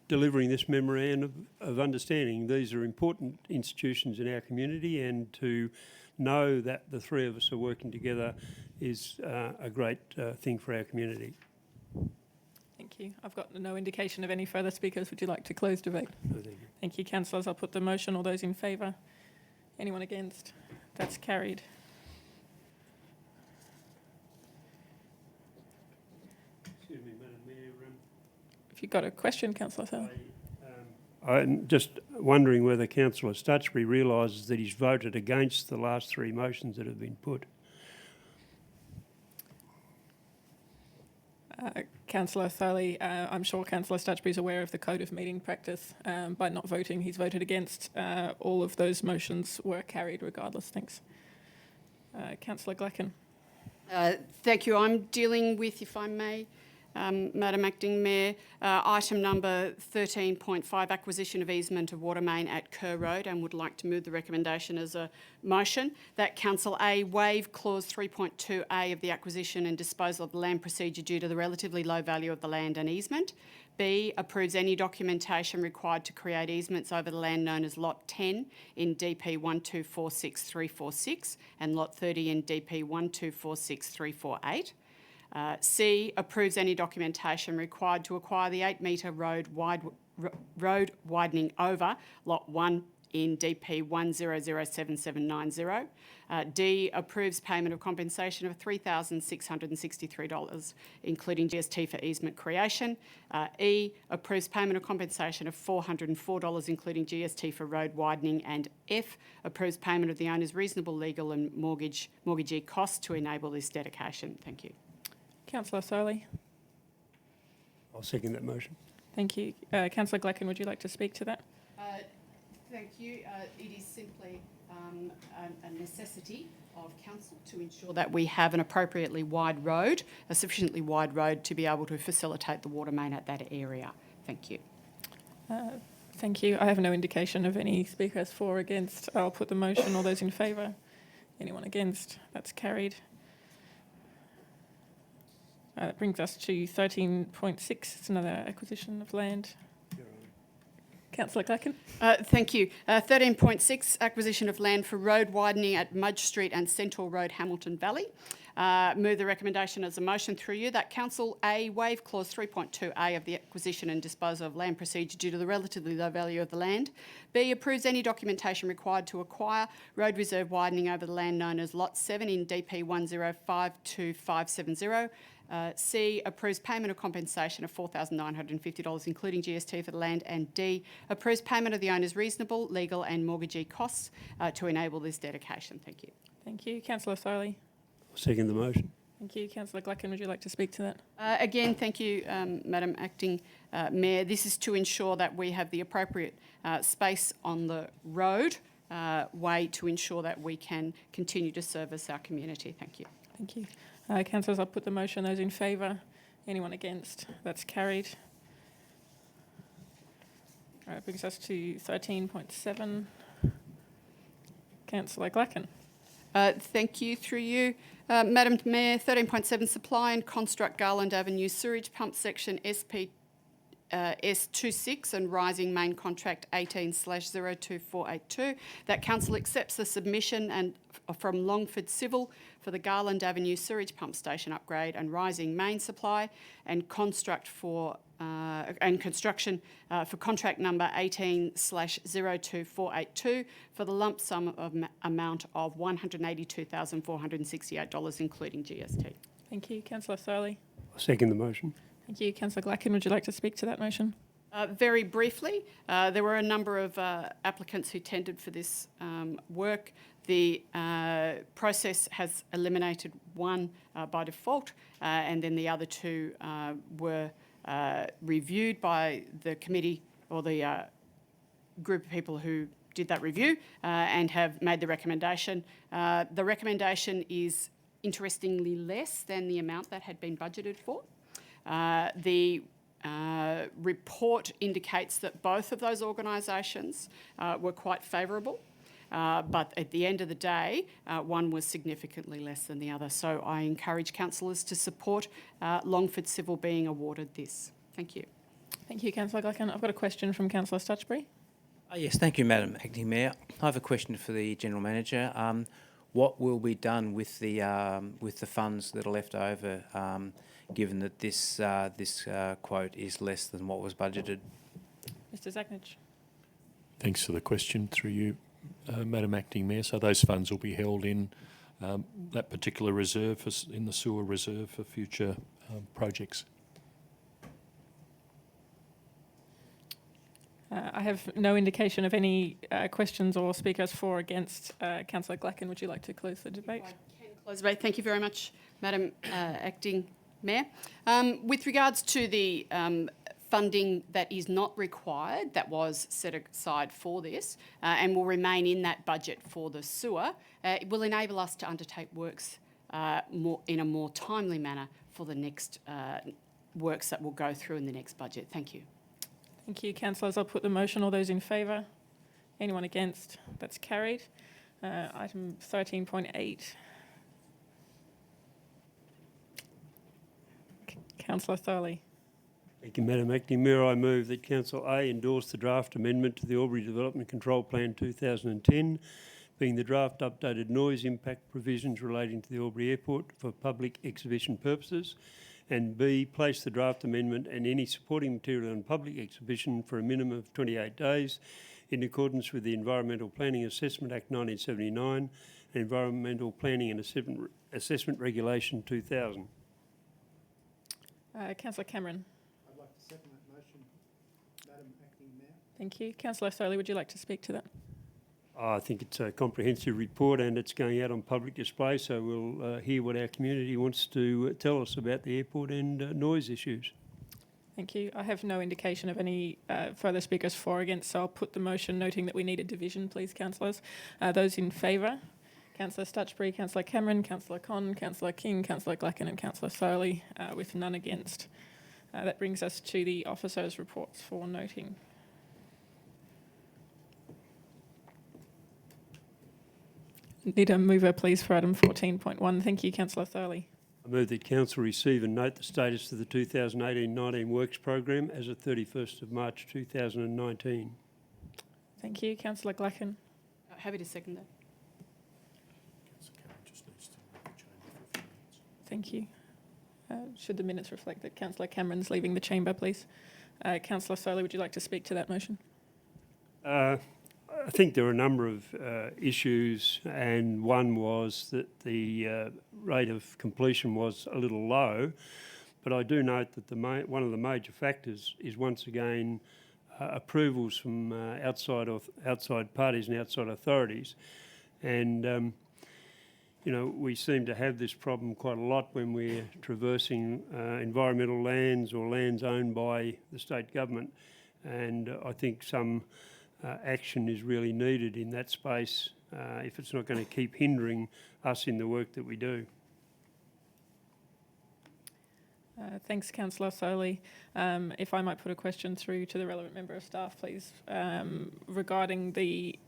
delivering this memorandum of understanding. These are important institutions in our community, and to know that the three of us are working together is a great thing for our community. Thank you. I've got no indication of any further speakers. Would you like to close debate? No, thank you. Thank you, councillors. I'll put the motion. All those in favour? Anyone against? That's carried. Excuse me, Madam Mayor. If you've got a question, councillor Thurley. I'm just wondering whether Councillor Stutchbury realises that he's voted against the last three motions that have been put. Councillor Thorley, I'm sure Councillor Stutchbury is aware of the code of meeting practice. By not voting, he's voted against. All of those motions were carried regardless. Thanks. Councillor Glacken. Thank you. I'm dealing with, if I may, Madam Acting Mayor, item number 13.5, acquisition of easement of water main at Kerr Road, and would like to move the recommendation as a motion that Council A waive clause 3.2A of the acquisition and disposal of the land procedure due to the relatively low value of the land and easement. B, approves any documentation required to create easements over the land known as Lot 10 in DP 1246346 and Lot 30 in DP 1246348. C, approves any documentation required to acquire the 8-metre road widening over Lot 1 in DP 1007790. D, approves payment of compensation of $3,663, including GST for easement creation. E, approves payment of compensation of $404, including GST for road widening. And F, approves payment of the owner's reasonable legal and mortgagee costs to enable this dedication. Thank you. Councillor Thorley. I'll second that motion. Thank you. Councillor Glacken, would you like to speak to that? Thank you. It is simply a necessity of council to ensure that we have an appropriately wide road, a sufficiently wide road to be able to facilitate the water main at that area. Thank you. Thank you. I have no indication of any speakers for or against. I'll put the motion. All those in favour? Anyone against? That's carried. That brings us to 13.6. It's another acquisition of land. Councillor Glacken. Thank you. 13.6, acquisition of land for road widening at Mudge Street and Centaur Road, Hamilton Valley. Move the recommendation as a motion through you that Council A waive clause 3.2A of the acquisition and disposal of land procedure due to the relatively low value of the land. B, approves any documentation required to acquire road reserve widening over the land known as Lot 7 in DP 1052570. C, approves payment of compensation of $4,950, including GST for the land. And D, approves payment of the owner's reasonable, legal and mortgagee costs to enable this dedication. Thank you. Thank you. Councillor Thorley. I'll second the motion. Thank you. Councillor Glacken, would you like to speak to that? Again, thank you, Madam Acting Mayor. This is to ensure that we have the appropriate space on the road way to ensure that we can continue to service our community. Thank you. Thank you. Councillors, I'll put the motion. Those in favour? Anyone against? That's carried. That brings us to 13.7. Councillor Glacken. Thank you. Through you, Madam Mayor, 13.7, supply and construct Garland Avenue sewage pump section SP S26 and rising main contract 18/02482. That Council accepts the submission and from Longford Civil for the Garland Avenue sewage pump station upgrade and rising main supply and construction for contract number 18/02482 for the lump sum of amount of $182,468, including GST. Thank you. Councillor Thorley. I'll second the motion. Thank you. Councillor Glacken, would you like to speak to that motion? Very briefly, there were a number of applicants who tendered for this work. The process has eliminated one by default, and then the other two were reviewed by the committee or the group of people who did that review and have made the recommendation. The recommendation is interestingly less than the amount that had been budgeted for. The report indicates that both of those organisations were quite favourable, but at the end of the day, one was significantly less than the other. So I encourage councillors to support Longford Civil being awarded this. Thank you. Thank you, Councillor Glacken. I've got a question from Councillor Stutchbury. Yes, thank you, Madam Acting Mayor. I have a question for the General Manager. What will be done with the funds that are left over, given that this quote is less than what was budgeted? Mr Zagnich. Thanks for the question through you, Madam Acting Mayor. So those funds will be held in that particular reserve, in the sewer reserve for future projects. I have no indication of any questions or speakers for or against. Councillor Glacken, would you like to close the debate? I can close the debate. Thank you very much, Madam Acting Mayor. With regards to the funding that is not required, that was set aside for this and will remain in that budget for the sewer, it will enable us to undertake works in a more timely manner for the next works that will go through in the next budget. Thank you. Thank you, councillors. I'll put the motion. All those in favour? Anyone against? That's carried. Item 13.8. Councillor Thorley. Thank you, Madam Acting Mayor. I move that Council A endorse the draft amendment to the Albury Development Control Plan 2010, being the draft updated noise impact provisions relating to the Albury Airport for public exhibition purposes, and B, place the draft amendment and any supporting material on public exhibition for a minimum of 28 days in accordance with the Environmental Planning Assessment Act 1979 and Environmental Planning and Assessment Regulation 2000. Councillor Cameron. I'd like to second that motion, Madam Acting Mayor. Thank you. Councillor Thorley, would you like to speak to that? I think it's a comprehensive report and it's going out on public display, so we'll hear what our community wants to tell us about the airport and noise issues. Thank you. I have no indication of any further speakers for or against, so I'll put the motion noting that we need a division, please, councillors. Those in favour? Councillor Stutchbury, Councillor Cameron, Councillor Conn, Councillor King, Councillor Glacken and Councillor Thorley, with none against. That brings us to the officers' reports for noting. Need a mover, please, for item 14.1. Thank you, Councillor Thorley. I move that Council receive and note the status of the 2018-19 Works Program as of 31st of March 2019. Thank you, Councillor Glacken. Happy to second that. Thank you. Should the minutes reflect that Councillor Cameron's leaving the chamber, please? Councillor Thorley, would you like to speak to that motion? I think there are a number of issues, and one was that the rate of completion was a little low, but I do note that one of the major factors is once again approvals from outside parties and outside authorities, and you know, we seem to have this problem quite a lot when we're traversing environmental lands or lands owned by the state government, and I think some action is really needed in that space if it's not going to keep hindering us in the work that we do. Thanks, Councillor Thorley. If I might put a question through to the relevant member of staff, please, regarding the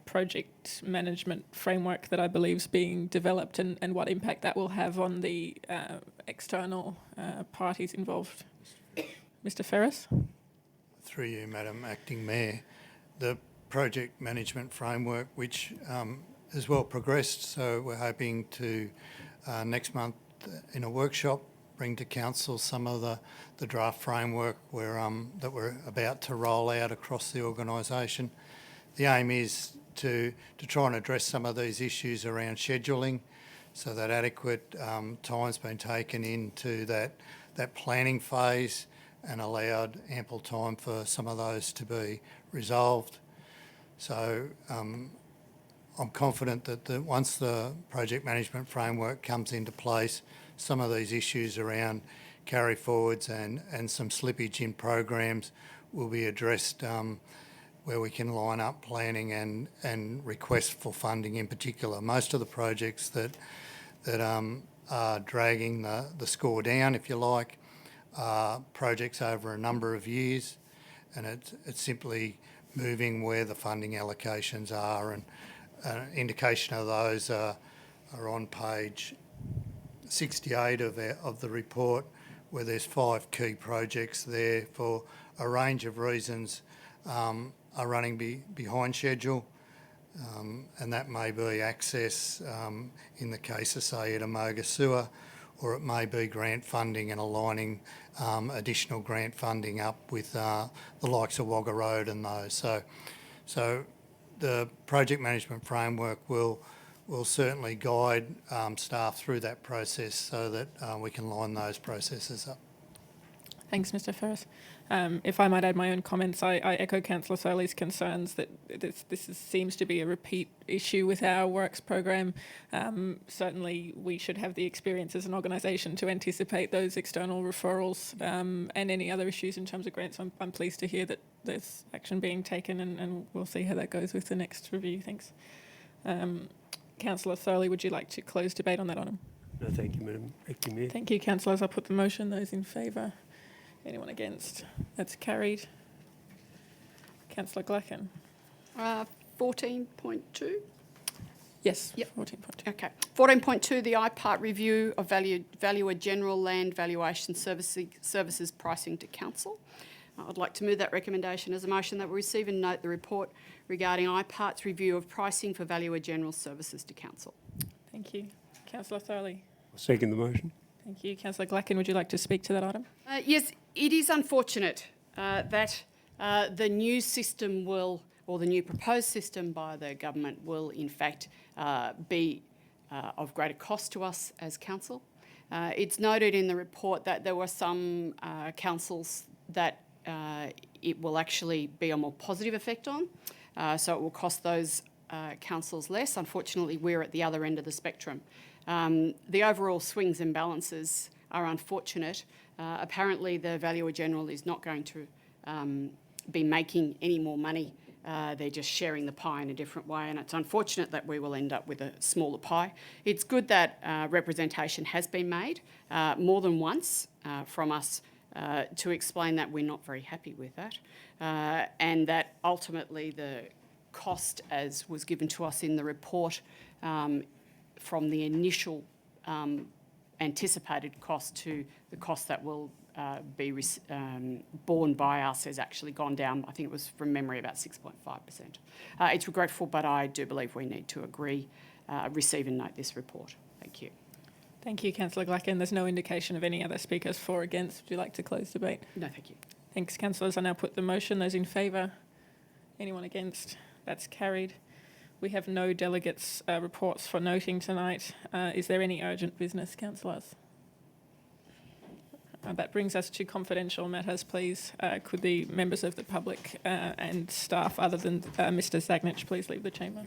project management framework that I believe is being developed and what impact that will have on the external parties involved. Mr. Ferris? Through you, Madam Acting Mayor. The project management framework, which has well progressed, so we're hoping to next month in a workshop bring to council some of the draft framework that we're about to roll out across the organisation. The aim is to try and address some of these issues around scheduling, so that adequate time's been taken into that planning phase and allowed ample time for some of those to be resolved. So I'm confident that once the project management framework comes into place, some of these issues around carry forwards and some slippage in programs will be addressed where we can line up planning and request for funding in particular. Most of the projects that are dragging the score down, if you like, are projects over a number of years, and it's simply moving where the funding allocations are, and an indication of those are on page 68 of the report, where there's 5 key projects there for a range of reasons are running behind schedule, and that may be access in the case of, say, Edamoga Sewer, or it may be grant funding and aligning additional grant funding up with the likes of Wagga Road and those. So the project management framework will certainly guide staff through that process so that we can line those processes up. Thanks, Mr Ferris. If I might add my own comments, I echo Councillor Solly's concerns that seems to be a repeat issue with our works program. Certainly, we should have the experience as an organisation to anticipate those external referrals and any other issues in terms of grants. I'm pleased to hear that there's action being taken, and we'll see how that goes with the next review. Thanks. Councillor Solly, would you like to close debate on that item? No, thank you, Madam Acting Mayor. Thank you, councillors. I'll put the motion. Those in favour? Anyone against? That's carried. Councillor Glacken. 14.2. Yes. Yep. 14.2. Okay. 14.2, the IPART review of valuer general land valuation services pricing to council. I'd like to move that recommendation as a motion that we receive and note the report regarding IPART's review of pricing for valuer general services to council. Thank you. Councillor Thorley. I second the motion. Thank you. Councillor Glacken, would you like to speak to that item? Yes, it is unfortunate that the new system will, or the new proposed system by the government will in fact be of greater cost to us as council. It's noted in the report that there were some councils that it will actually be a more positive effect on, so it will cost those councils less. Unfortunately, we're at the other end of the spectrum. The overall swings and balances are unfortunate. Apparently, the Valuer General is not going to be making any more money. They're just sharing the pie in a different way, and it's unfortunate that we will end up with a smaller pie. It's good that representation has been made more than once from us to explain that we're not very happy with that, and that ultimately the cost, as was given to us in the report, from the initial anticipated cost to the cost that will be borne by us has actually gone down. I think it was, from memory, about 6.5%. It's regretful, but I do believe we need to agree, receive and note this report. Thank you. Thank you, Councillor Glacken. There's no indication of any other speakers for or against. Would you like to close debate? No, thank you. Thanks, councillors. I now put the motion. Those in favour? Anyone against? That's carried. We have no delegates' reports for noting tonight. Is there any urgent business, councillors? That brings us to confidential matters, please. Could the members of the public and staff, other than Mr Zagnich, please leave the chamber?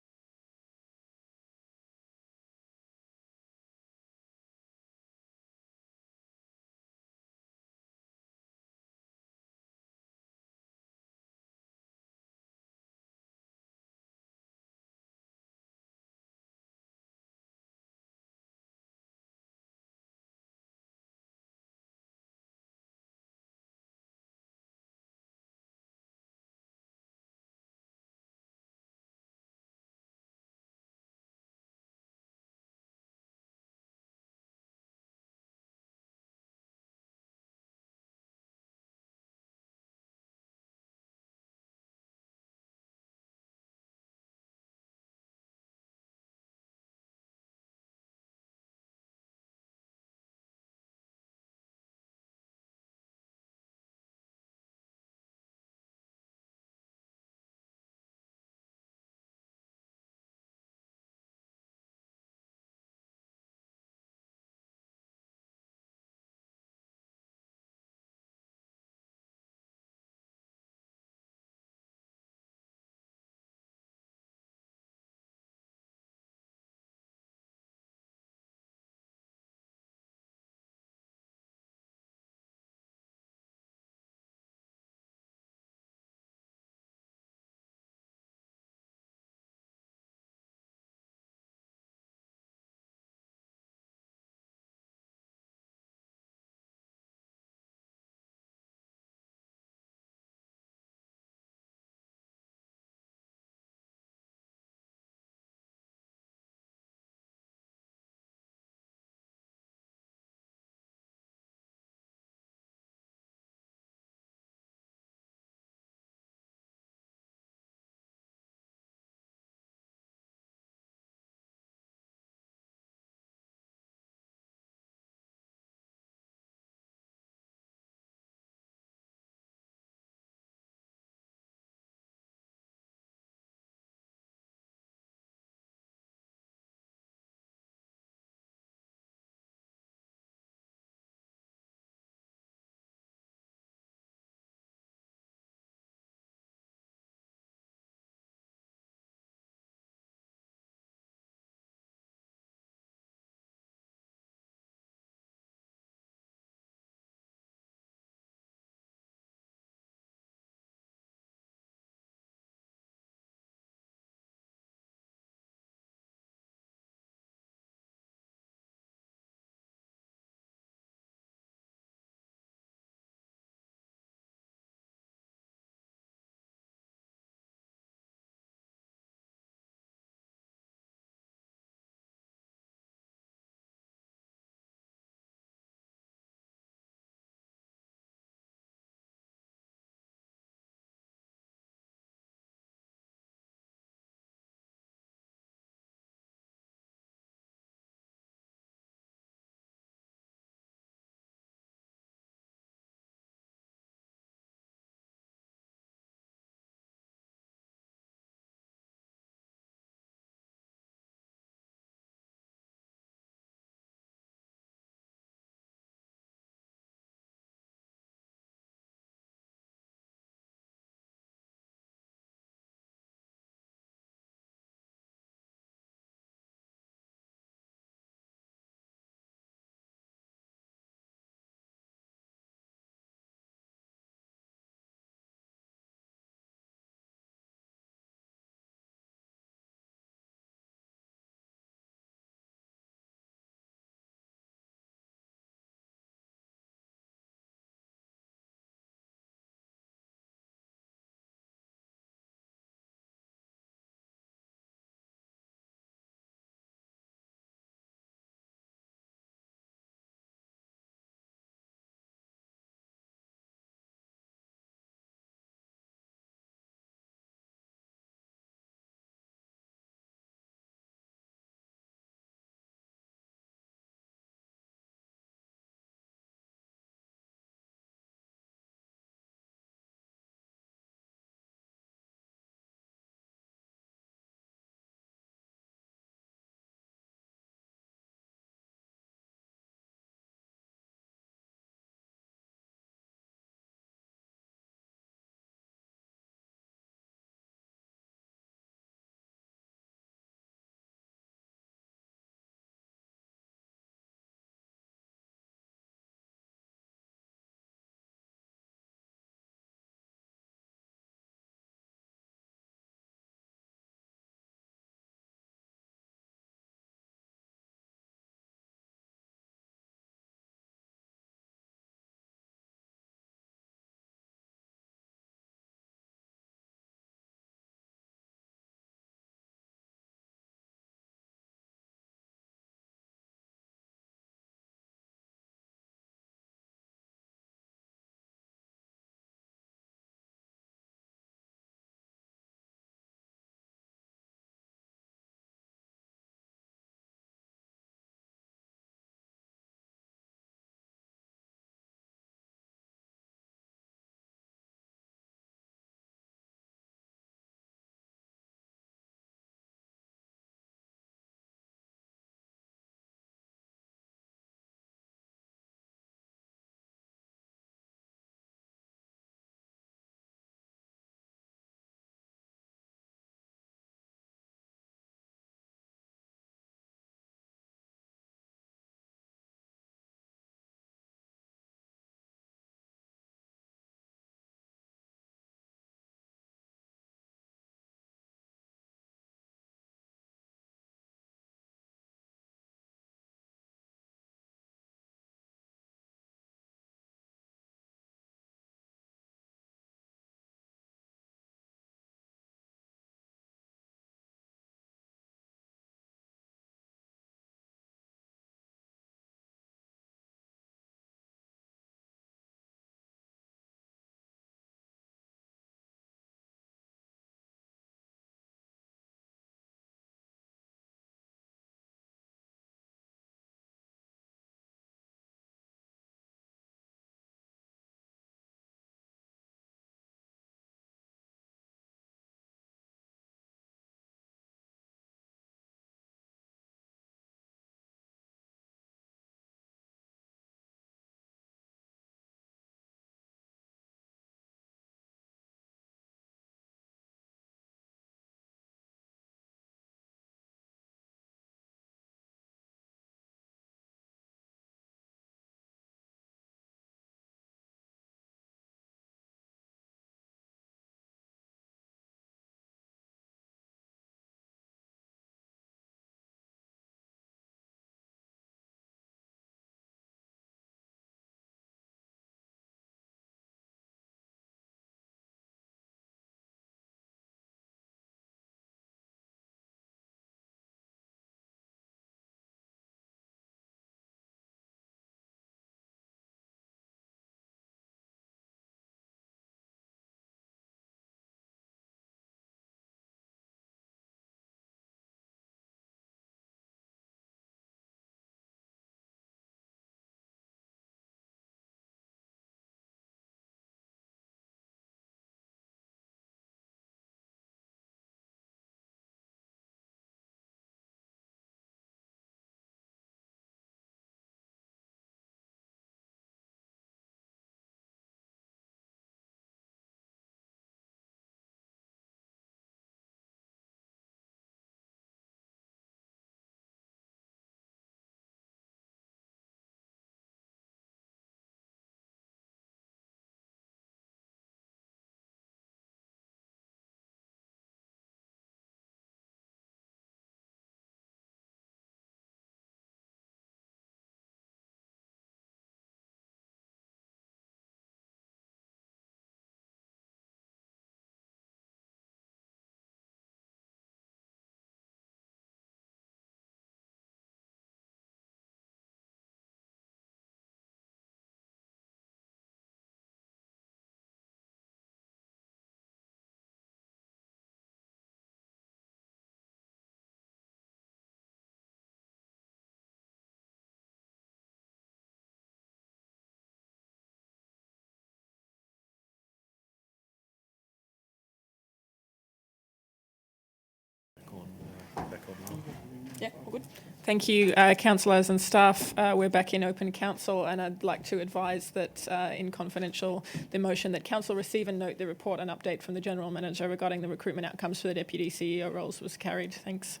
Yeah, all good. Thank you, councillors and staff. We're back in open council, and I'd like to advise that in confidential, the motion that council receive and note the report and update from the General Manager regarding the recruitment outcomes for the Deputy CEO roles was carried. Thanks.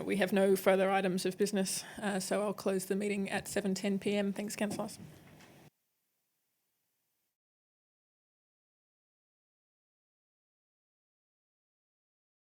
We have no further items of business, so I'll close the meeting at 7:10 p.m. Thanks, councillors.